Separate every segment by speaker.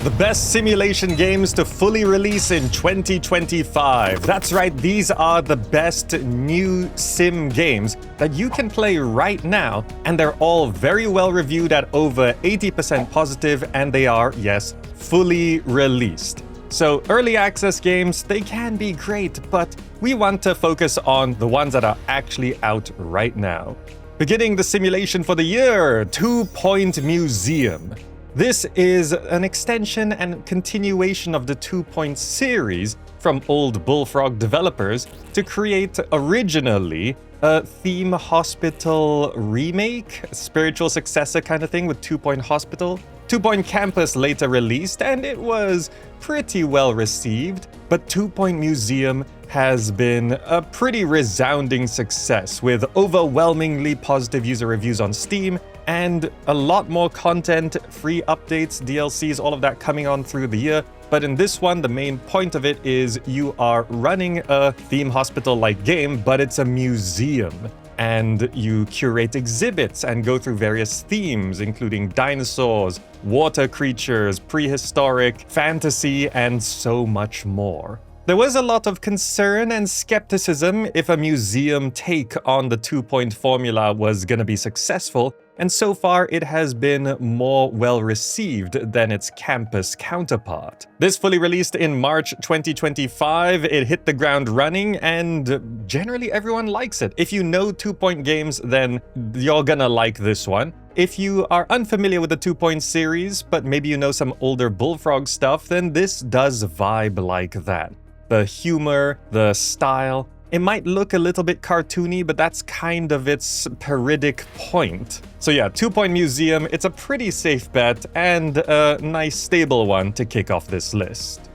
Speaker 1: The best simulation games to fully release in 2025. That's right, these are the best new sim games that you can play right now, and they're all very well reviewed at over 80% positive, and they are, yes, fully released. So early access games, they can be great, but we want to focus on the ones that are actually out right now. Beginning the simulation for the year, 2 Point Museum. This is an extension and continuation of the 2 Point series from old Bullfrog developers to create originally a theme hospital remake, spiritual successor kind of thing with 2 Point Hospital. 2 Point Campus later released, and it was pretty well received, but 2 Point Museum has been a pretty resounding success with overwhelmingly positive user reviews on Steam and a lot more content, free updates, DLCs, all of that coming on through the year. But in this one, the main point of it is you are running a theme hospital-like game, but it's a museum. And you curate exhibits and go through various themes, including dinosaurs, water creatures, prehistoric, fantasy, and so much more. There was a lot of concern and skepticism if a museum take on the 2 Point formula was going to be successful, and so far it has been more well received than its campus counterpart. This fully released in March 2025, it hit the ground running, and generally everyone likes it. If you know 2 Point games, then you're gonna like this one. If you are unfamiliar with the 2 Point series, but maybe you know some older Bullfrog stuff, then this does vibe like that. The humor, the style, it might look a little bit cartoony, but that's kind of its periodic point. So yeah, 2 Point Museum, it's a pretty safe bet and a nice stable one to kick off this list.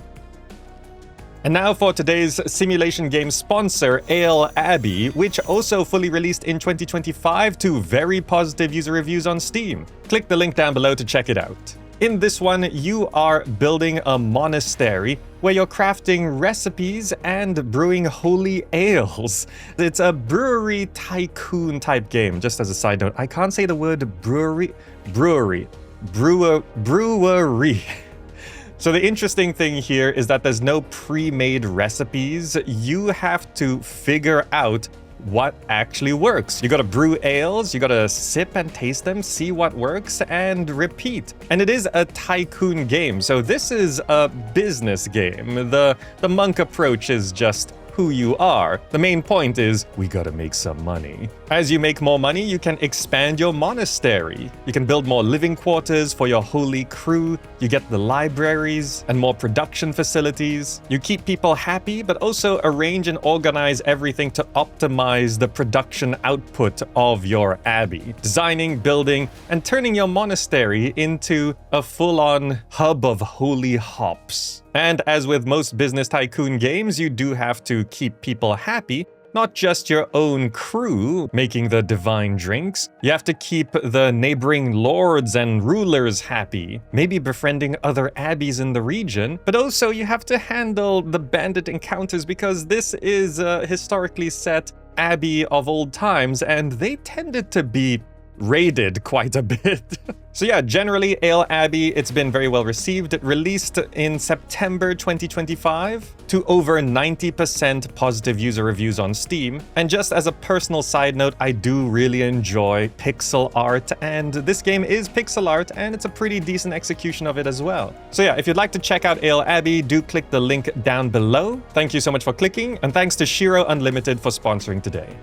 Speaker 1: And now for today's simulation game sponsor, Abbey, which also fully released in 2025 to very positive user reviews on Steam. Click the link down below to check it out. In this one, you are building a monastery where you're crafting recipes and brewing holy ales. It's a brewery tycoon type game. Just as a side note, I can't say the word brewery. So the interesting thing here is that there's no pre-made recipes. You have to figure out what actually works. You gotta brew ales, you gotta sip and taste them, see what works, and repeat. And it is a tycoon game, so this is a business game. The monk approach is just who you are. The main point is, we gotta make some money. As you make more money, you can expand your monastery. You can build more living quarters for your holy crew. You get the libraries and more production facilities. You keep people happy, but also arrange and organize everything to optimize the production output of your abbey. Designing, building, and turning your monastery into a full-on hub of holy hops. And as with most business tycoon games, you do have to keep people happy, not just your own crew making the divine drinks. You have to keep the neighboring lords and rulers happy, maybe befriending other abbeys in the region, but also you have to handle the bandit encounters because this is a historically set abbey of old times, and they tended to be raided quite a bit. So yeah, generally, Abbey, it's been very well received. It released in September 2025 to over 90% positive user reviews on Steam. And just as a personal side note, I do really enjoy pixel art, and this game is pixel art, and it's a pretty decent execution of it as well. So yeah, if you'd like to check out Abbey, do click the link down below. Thank you so much for clicking, and thanks to Shiro Unlimited for sponsoring today.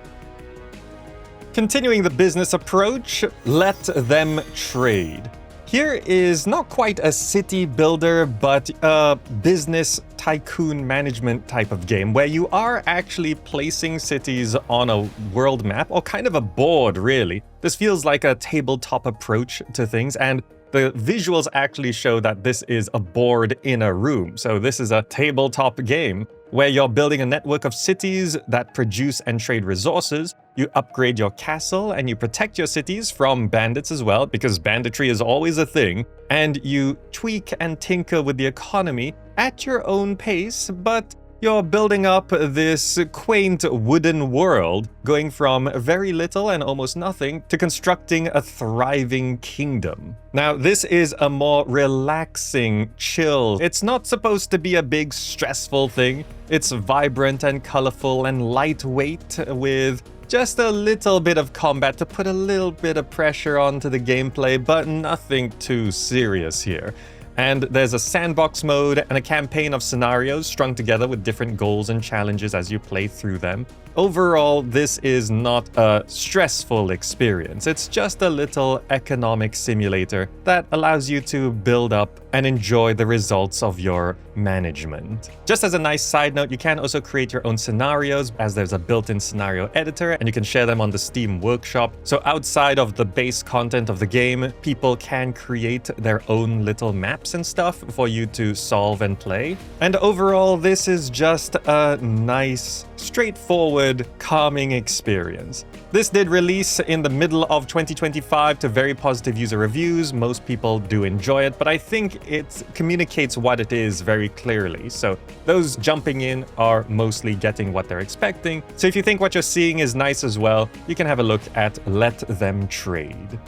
Speaker 1: Continuing the business approach, Let Them Trade. Here is not quite a city builder, but a business tycoon management type of game where you are actually placing cities on a world map, or kind of a board, really. This feels like a tabletop approach to things, and the visuals actually show that this is a board in a room. So this is a tabletop game where you're building a network of cities that produce and trade resources. You upgrade your castle and you protect your cities from bandits as well, because banditry is always a thing. And you tweak and tinker with the economy at your own pace, but you're building up this quaint wooden world, going from very little and almost nothing to constructing a thriving kingdom. Now, this is a more relaxing, chill. It's not supposed to be a big, stressful thing. It's vibrant and colorful and lightweight with just a little bit of combat to put a little bit of pressure onto the gameplay, but nothing too serious here. And there's a sandbox mode and a campaign of scenarios strung together with different goals and challenges as you play through them. Overall, this is not a stressful experience. It's just a little economic simulator that allows you to build up and enjoy the results of your management. Just as a nice side note, you can also create your own scenarios as there's a built-in scenario editor and you can share them on the Steam Workshop. So outside of the base content of the game, people can create their own little maps and stuff for you to solve and play. And overall, this is just a nice, straightforward, calming experience. This did release in the middle of 2025 to very positive user reviews. Most people do enjoy it, but I think it communicates what it is very clearly. So those jumping in are mostly getting what they're expecting. So if you think what you're seeing is nice as well, you can have a look at Let Them Trade.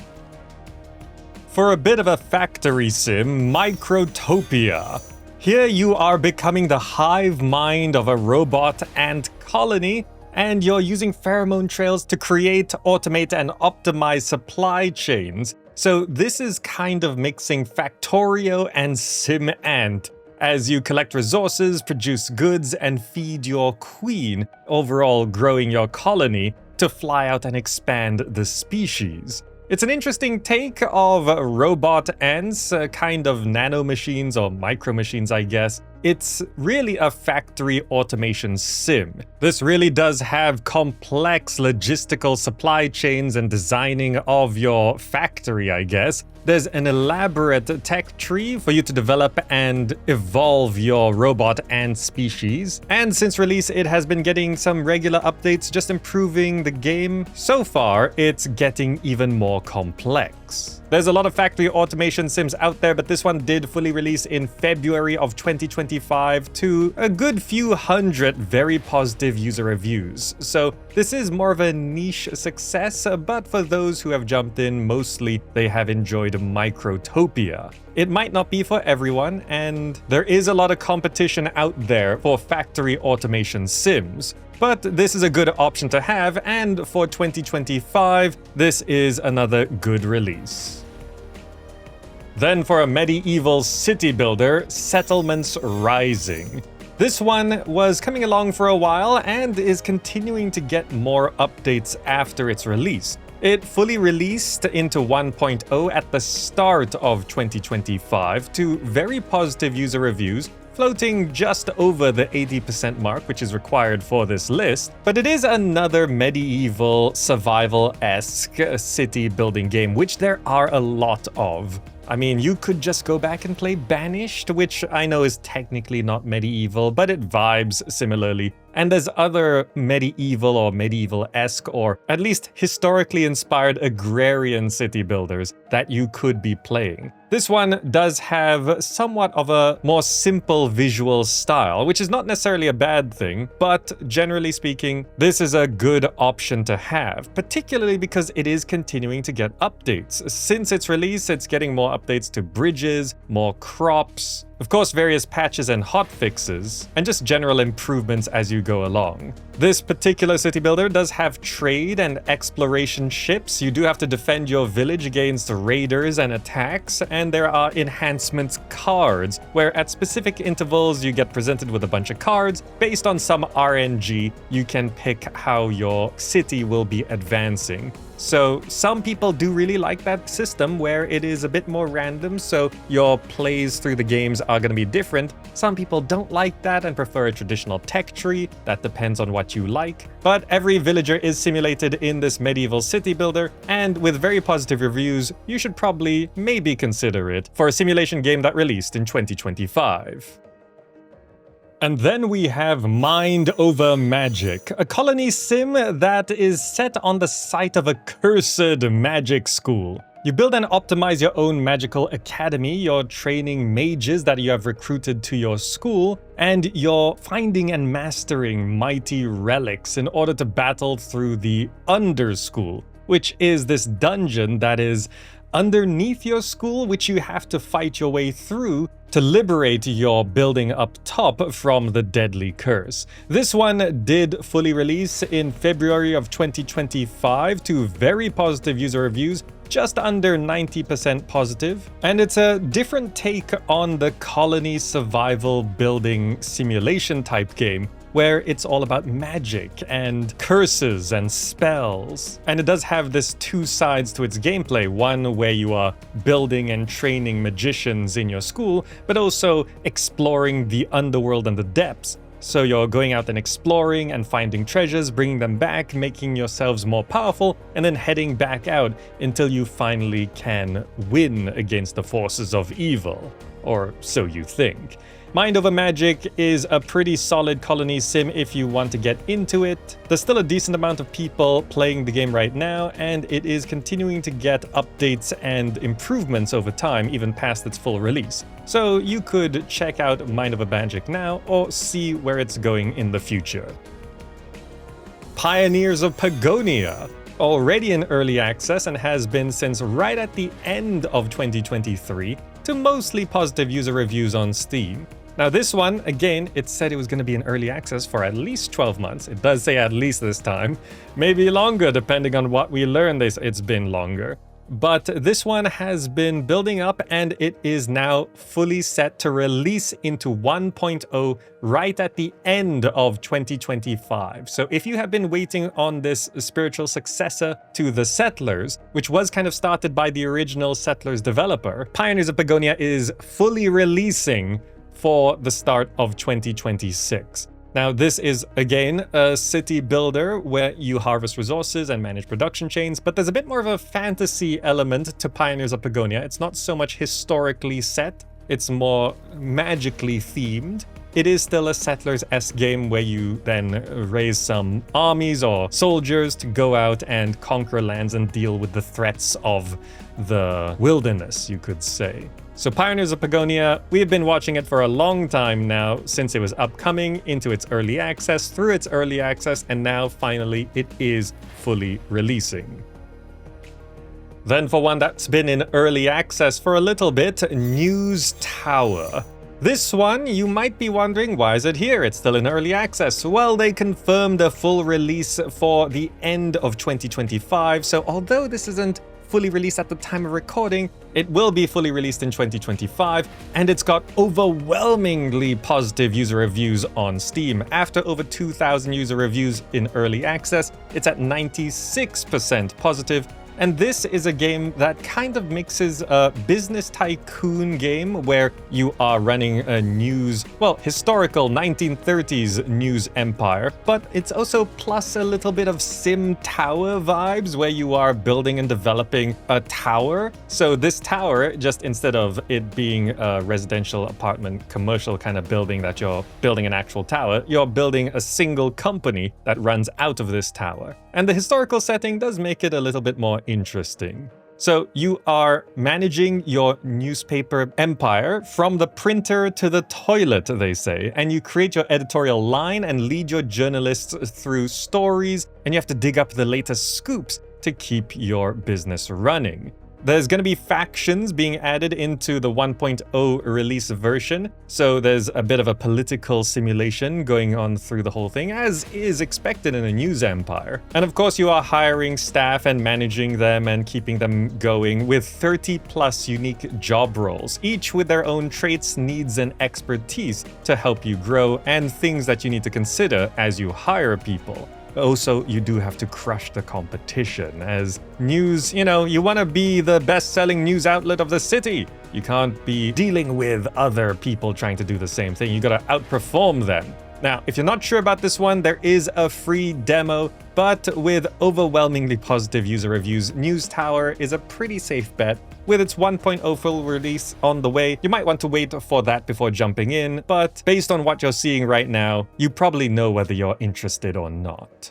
Speaker 1: For a bit of a factory sim, Microtopia. Here you are becoming the hive mind of a robot ant colony, and you're using pheromone trails to create, automate, and optimize supply chains. So this is kind of mixing Factorio and Sim Ant as you collect resources, produce goods, and feed your queen, overall growing your colony to fly out and expand the species. It's an interesting take of robot ants, kind of nano machines or micro machines, I guess. It's really a factory automation sim. This really does have complex logistical supply chains and designing of your factory, I guess. There's an elaborate tech tree for you to develop and evolve your robot ant species. And since release, it has been getting some regular updates, just improving the game. So far, it's getting even more complex. There's a lot of factory automation sims out there, but this one did fully release in February of 2025 to a good few hundred very positive user reviews. So this is more of a niche success, but for those who have jumped in, mostly they have enjoyed Microtopia. It might not be for everyone, and there is a lot of competition out there for factory automation sims. But this is a good option to have, and for 2025, this is another good release. Then for a medieval city builder, Settlements Rising. This one was coming along for a while and is continuing to get more updates after its release. It fully released into 1.0 at the start of 2025 to very positive user reviews, floating just over the 80% mark, which is required for this list. But it is another medieval survival-esque city building game, which there are a lot of. I mean, you could just go back and play Banished, which I know is technically not medieval, but it vibes similarly. And there's other medieval or medieval-esque or at least historically inspired agrarian city builders that you could be playing. This one does have somewhat of a more simple visual style, which is not necessarily a bad thing, but generally speaking, this is a good option to have, particularly because it is continuing to get updates. Since its release, it's getting more updates to bridges, more crops, of course, various patches and hotfixes, and just general improvements as you go along. This particular city builder does have trade and exploration ships. You do have to defend your village against raiders and attacks, and there are enhancements cards, where at specific intervals you get presented with a bunch of cards. Based on some RNG, you can pick how your city will be advancing. So some people do really like that system where it is a bit more random, so your plays through the games are going to be different. Some people don't like that and prefer a traditional tech tree. That depends on what you like. But every villager is simulated in this medieval city builder, and with very positive reviews, you should probably maybe consider it for a simulation game that released in 2025. And then we have Mind Over Magic, a colony sim that is set on the site of a cursed magic school. You build and optimize your own magical academy, you're training mages that you have recruited to your school, and you're finding and mastering mighty relics in order to battle through the Underschool, which is this dungeon that is underneath your school, which you have to fight your way through to liberate your building up top from the deadly curse. This one did fully release in February of 2025 to very positive user reviews, just under 90% positive, and it's a different take on the colony survival building simulation type game, where it's all about magic and curses and spells. And it does have this two sides to its gameplay, one where you are building and training magicians in your school, but also exploring the underworld and the depths. So you're going out and exploring and finding treasures, bringing them back, making yourselves more powerful, and then heading back out until you finally can win against the forces of evil. Or so you think. Mind Over Magic is a pretty solid colony sim if you want to get into it. There's still a decent amount of people playing the game right now, and it is continuing to get updates and improvements over time, even past its full release. So you could check out Mind Over Magic now, or see where it's going in the future. Pioneers of Pagonia. Already in early access and has been since right at the end of 2023, to mostly positive user reviews on Steam. Now this one, again, it said it was going to be in early access for at least 12 months. It does say at least this time. Maybe longer, depending on what we learn. It's been longer. But this one has been building up, and it is now fully set to release into 1.0 right at the end of 2025. So if you have been waiting on this spiritual successor to The Settlers, which was kind of started by the original Settlers developer, Pioneers of Pagonia is fully releasing for the start of 2026. Now, this is, again, a city builder where you harvest resources and manage production chains, but there's a bit more of a fantasy element to Pioneers of Pagonia. It's not so much historically set, it's more magically themed. It is still a Settlers-esque game where you then raise some armies or soldiers to go out and conquer lands and deal with the threats of the wilderness, you could say. So Pioneers of Pagonia, we have been watching it for a long time now, since it was upcoming into its early access, through its early access, and now finally it is fully releasing. Then for one that's been in early access for a little bit, News Tower. This one, you might be wondering, why is it here? It's still in early access. Well, they confirmed a full release for the end of 2025, so although this isn't fully released at the time of recording, it will be fully released in 2025, and it's got overwhelmingly positive user reviews on Steam. After over 2,000 user reviews in early access, it's at 96% positive. And this is a game that kind of mixes a business tycoon game where you are running a historical 1930s news empire, but it's also plus a little bit of sim tower vibes where you are building and developing a tower. So this tower, just instead of it being a residential apartment commercial kind of building that you're building an actual tower, you're building a single company that runs out of this tower. And the historical setting does make it a little bit more interesting. So you are managing your newspaper empire from the printer to the toilet, they say, and you create your editorial line and lead your journalists through stories, and you have to dig up the latest scoops to keep your business running. There's going to be factions being added into the 1.0 release version, so there's a bit of a political simulation going on through the whole thing, as is expected in a news empire. And of course, you are hiring staff and managing them and keeping them going with 30 plus unique job roles, each with their own traits, needs, and expertise to help you grow, and things that you need to consider as you hire people. Also, you do have to crush the competition, as news, you want to be the best-selling news outlet of the city. You can't be dealing with other people trying to do the same thing. You gotta outperform them. Now, if you're not sure about this one, there is a free demo, but with overwhelmingly positive user reviews, News Tower is a pretty safe bet. With its 1.0 full release on the way, you might want to wait for that before jumping in, but based on what you're seeing right now, you probably know whether you're interested or not.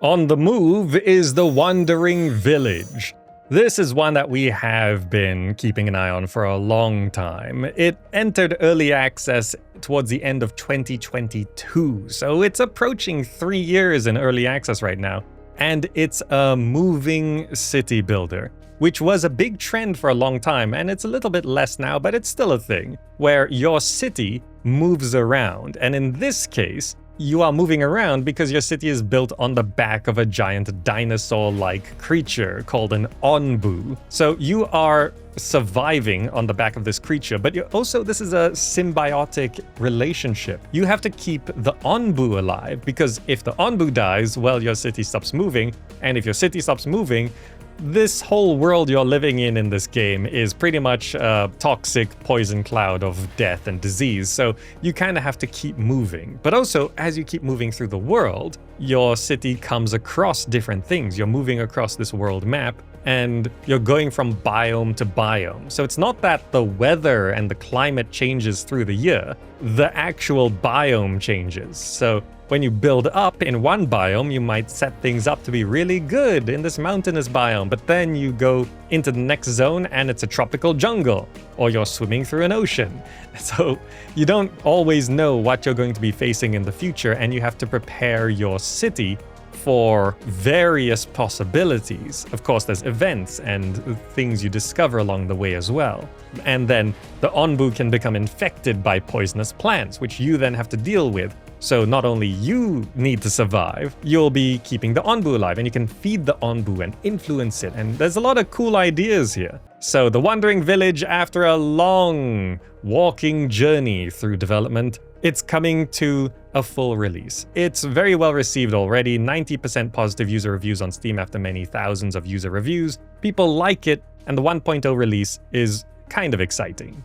Speaker 1: On the move is the Wandering Village. This is one that we have been keeping an eye on for a long time. It entered early access towards the end of 2022, so it's approaching 3 years in early access right now. And it's a moving city builder, which was a big trend for a long time, and it's a little bit less now, but it's still a thing, where your city moves around. And in this case, you are moving around because your city is built on the back of a giant dinosaur-like creature called an onbu. So you are surviving on the back of this creature, but this is a symbiotic relationship. You have to keep the onbu alive, because if the onbu dies, well, your city stops moving, and if your city stops moving, this whole world you're living in this game is pretty much a toxic poison cloud of death and disease, so you kind of have to keep moving. But also, as you keep moving through the world, your city comes across different things. You're moving across this world map, and you're going from biome to biome. So it's not that the weather and the climate changes through the year, the actual biome changes. So when you build up in one biome, you might set things up to be really good in this mountainous biome, but then you go into the next zone and it's a tropical jungle, or you're swimming through an ocean. So you don't always know what you're going to be facing in the future, and you have to prepare your city for various possibilities. Of course, there's events and things you discover along the way as well. And then the onbu can become infected by poisonous plants, which you then have to deal with. So not only you need to survive, you'll be keeping the onbu alive, and you can feed the onbu and influence it. And there's a lot of cool ideas here. So the Wandering Village, after a long walking journey through development, it's coming to a full release. It's very well received already, 90% positive user reviews on Steam after many thousands of user reviews. People like it, and the 1.0 release is kind of exciting.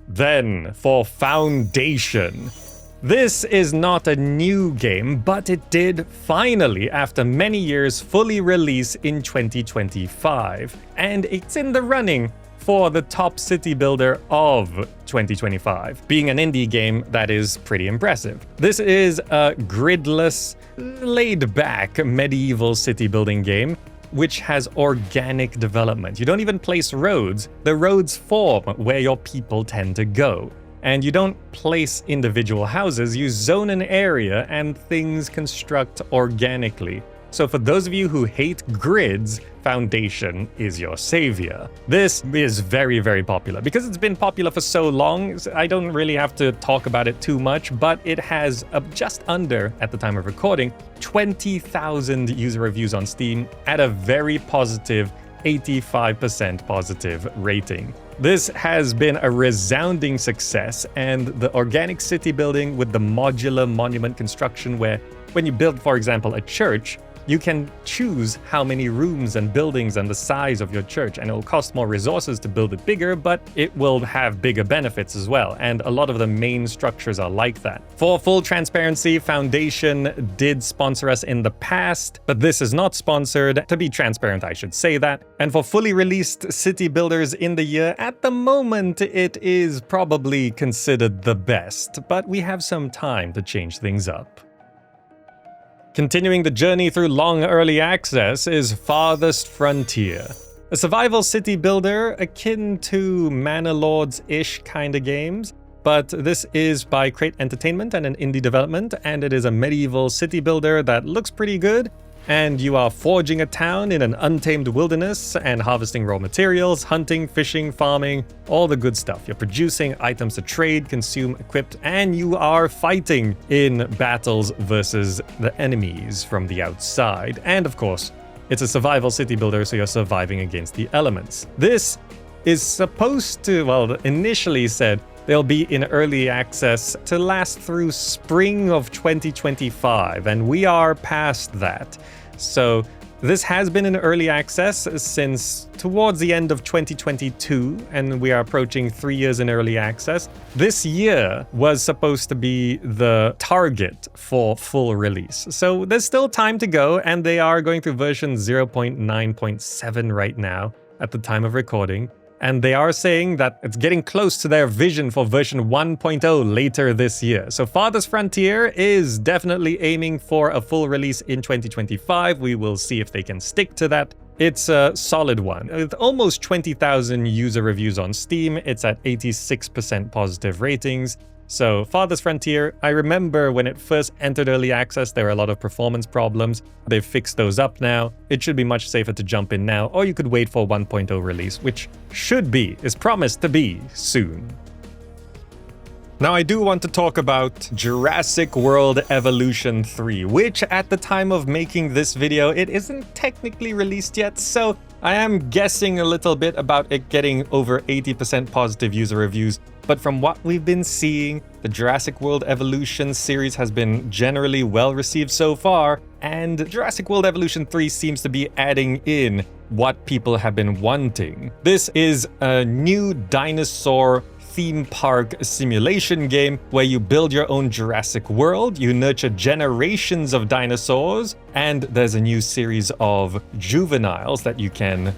Speaker 1: Then, for Foundation. This is not a new game, but it did finally, after many years, fully release in 2025. And it's in the running for the top city builder of 2025, being an indie game that is pretty impressive. This is a gridless, laid-back medieval city building game which has organic development. You don't even place roads. The roads form where your people tend to go. And you don't place individual houses, you zone an area and things construct organically. So for those of you who hate grids, Foundation is your savior. This is very, very popular. Because it's been popular for so long, I don't really have to talk about it too much, but it has just under, at the time of recording, 20,000 user reviews on Steam at a very positive 85% positive rating. This has been a resounding success, and the organic city building with the modular monument construction, where when you build, for example, a church, you can choose how many rooms and buildings and the size of your church, and it will cost more resources to build it bigger, but it will have bigger benefits as well, and a lot of the main structures are like that. For full transparency, Foundation did sponsor us in the past, but this is not sponsored. To be transparent, I should say that. And for fully released city builders in the year, at the moment, it is probably considered the best, but we have some time to change things up. Continuing the journey through long early access is Farthest Frontier, a survival city builder akin to Manor Lords-ish kind of games, but this is by Crate Entertainment and an indie development, and it is a medieval city builder that looks pretty good. And you are forging a town in an untamed wilderness and harvesting raw materials, hunting, fishing, farming, all the good stuff. You're producing items to trade, consume, equip, and you are fighting in battles versus the enemies from the outside. And of course, it's a survival city builder, so you're surviving against the elements. This is supposed to, well, initially said they'll be in early access to last through spring of 2025, and we are past that. So this has been in early access since towards the end of 2022, and we are approaching 3 years in early access. This year was supposed to be the target for full release. So there's still time to go, and they are going through version 0.9.7 right now at the time of recording. And they are saying that it's getting close to their vision for version 1.0 later this year. So Farthest Frontier is definitely aiming for a full release in 2025. We will see if they can stick to that. It's a solid one. With almost 20,000 user reviews on Steam, it's at 86% positive ratings. So, Farthest Frontier, I remember when it first entered early access, there were a lot of performance problems. They've fixed those up now. It should be much safer to jump in now, or you could wait for 1.0 release, which is promised to be soon. Now, I do want to talk about Jurassic World Evolution 3, which at the time of making this video, it isn't technically released yet, so I am guessing a little bit about it getting over 80% positive user reviews. But from what we've been seeing, the Jurassic World Evolution series has been generally well received so far, and Jurassic World Evolution 3 seems to be adding in what people have been wanting. This is a new dinosaur theme park simulation game where you build your own Jurassic World, you nurture generations of dinosaurs, and there's a new series of juveniles that you can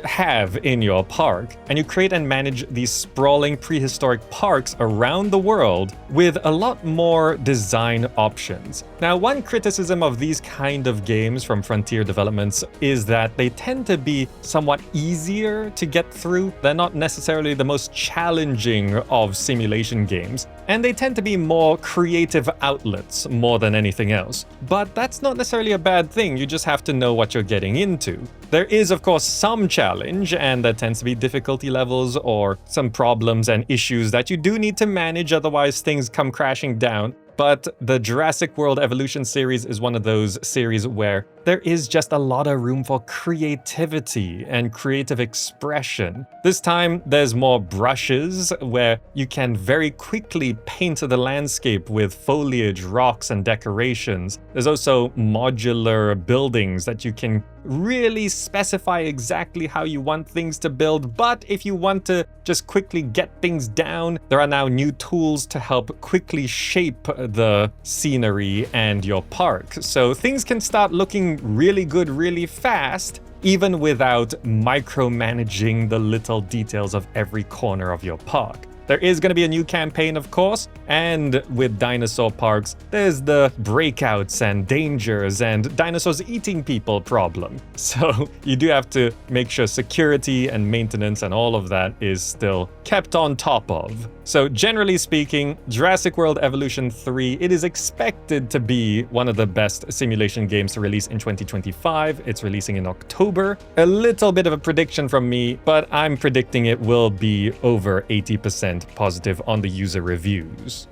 Speaker 1: have in your park. And you create and manage these sprawling prehistoric parks around the world with a lot more design options. Now, one criticism of these kind of games from Frontier Developments is that they tend to be somewhat easier to get through. They're not necessarily the most challenging of simulation games, and they tend to be more creative outlets more than anything else. But that's not necessarily a bad thing, you just have to know what you're getting into. There is, of course, some challenge, and there tends to be difficulty levels or some problems and issues that you do need to manage, otherwise things come crashing down. But the Jurassic World Evolution series is one of those series where there is just a lot of room for creativity and creative expression. This time, there's more brushes where you can very quickly paint the landscape with foliage, rocks, and decorations. There's also modular buildings that you can really specify exactly how you want things to build, but if you want to just quickly get things down, there are now new tools to help quickly shape the scenery and your park. So things can start looking really good really fast, even without micromanaging the little details of every corner of your park. There is going to be a new campaign, of course, and with dinosaur parks, there's the breakouts and dangers and dinosaurs eating people problem. So you do have to make sure security and maintenance and all of that is still kept on top of. So generally speaking, Jurassic World Evolution 3, it is expected to be one of the best simulation games to release in 2025. It's releasing in October. A little bit of a prediction from me, but I'm predicting it will be over 80% positive on the user reviews.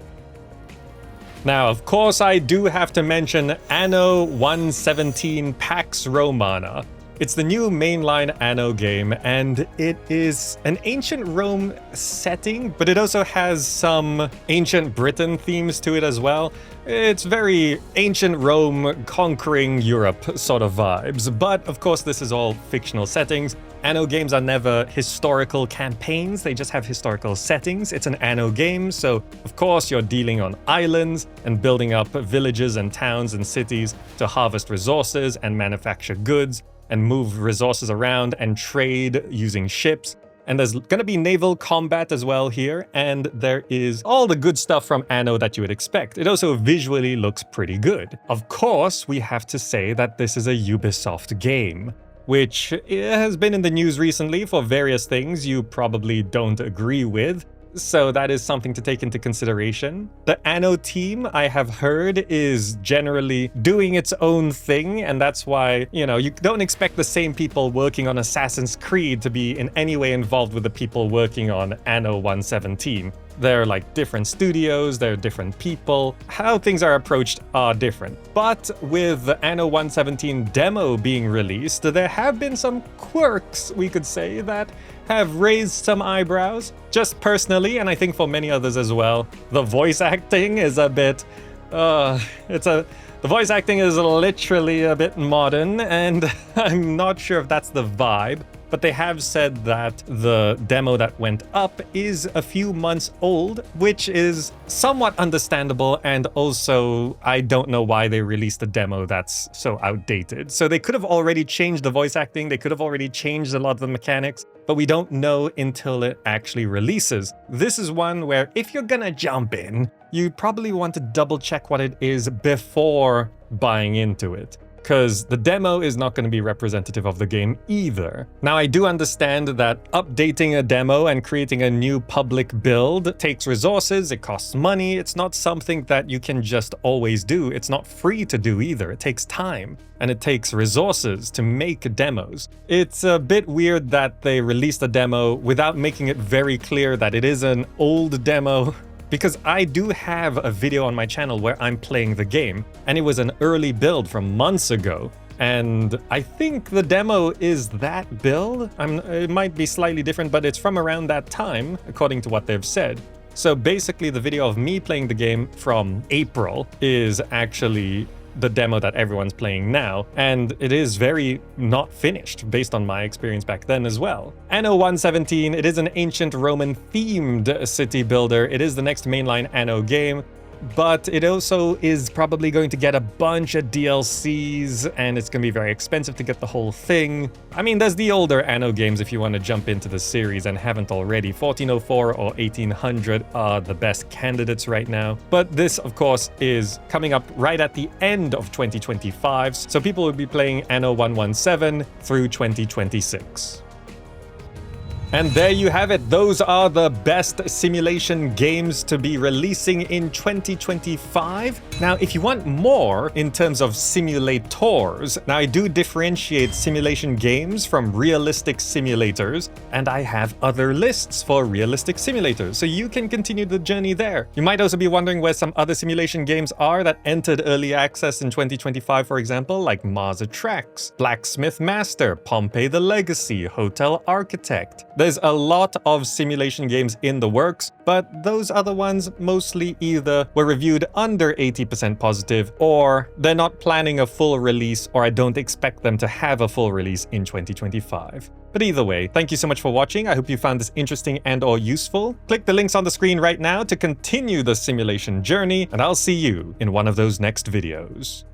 Speaker 1: Now, of course, I do have to mention Anno 117 Pax Romana. It's the new mainline Anno game, and it is an ancient Rome setting, but it also has some ancient Britain themes to it as well. It's very ancient Rome conquering Europe sort of vibes, but of course this is all fictional settings. Anno games are never historical campaigns, they just have historical settings. It's an Anno game, so of course you're dealing on islands and building up villages and towns and cities to harvest resources and manufacture goods and move resources around and trade using ships. And there's going to be naval combat as well here, and there is all the good stuff from Anno that you would expect. It also visually looks pretty good. Of course, we have to say that this is a Ubisoft game, which has been in the news recently for various things you probably don't agree with. So that is something to take into consideration. The Anno team, I have heard, is generally doing its own thing, and that's why, you don't expect the same people working on Assassin's Creed to be in any way involved with the people working on Anno 117. They're like different studios, they're different people. How things are approached are different. But with the Anno 117 demo being released, there have been some quirks, we could say, that have raised some eyebrows. Just personally, and I think for many others as well, the voice acting is a bit... the voice acting is literally a bit modern, and I'm not sure if that's the vibe. But they have said that the demo that went up is a few months old, which is somewhat understandable, and also I don't know why they released a demo that's so outdated. So they could have already changed the voice acting, they could have already changed a lot of the mechanics, but we don't know until it actually releases. This is one where if you're gonna jump in, you probably want to double check what it is before buying into it. because the demo is not going to be representative of the game either. Now, I do understand that updating a demo and creating a new public build takes resources, it costs money, it's not something that you can just always do. It's not free to do either. It takes time and it takes resources to make demos. It's a bit weird that they released a demo without making it very clear that it is an old demo, because I do have a video on my channel where I'm playing the game, and it was an early build from months ago. And I think the demo is that build. It might be slightly different, but it's from around that time, according to what they've said. So basically, the video of me playing the game from April is actually the demo that everyone's playing now, and it is very not finished based on my experience back then as well. Anno 117, it is an ancient Roman themed city builder. It is the next mainline Anno game, but it also is probably going to get a bunch of DLCs, and it's going to be very expensive to get the whole thing. I mean, there's the older Anno games if you want to jump into the series and haven't already. 1404 or 1800 are the best candidates right now. But this, of course, is coming up right at the end of 2025, so people will be playing Anno 117 through 2026. And there you have it. Those are the best simulation games to be releasing in 2025. Now, if you want more in terms of simulators, now I do differentiate simulation games from realistic simulators, and I have other lists for realistic simulators, so you can continue the journey there. You might also be wondering where some other simulation games are that entered early access in 2025, for example, like Mars Attacks, Blacksmith Master, Pompeii the Legacy, Hotel Architect. There's a lot of simulation games in the works, but those other ones mostly either were reviewed under 80% positive, or they're not planning a full release, or I don't expect them to have a full release in 2025. But either way, thank you so much for watching. I hope you found this interesting and/or useful. Click the links on the screen right now to continue the simulation journey, and I'll see you in one of those next videos.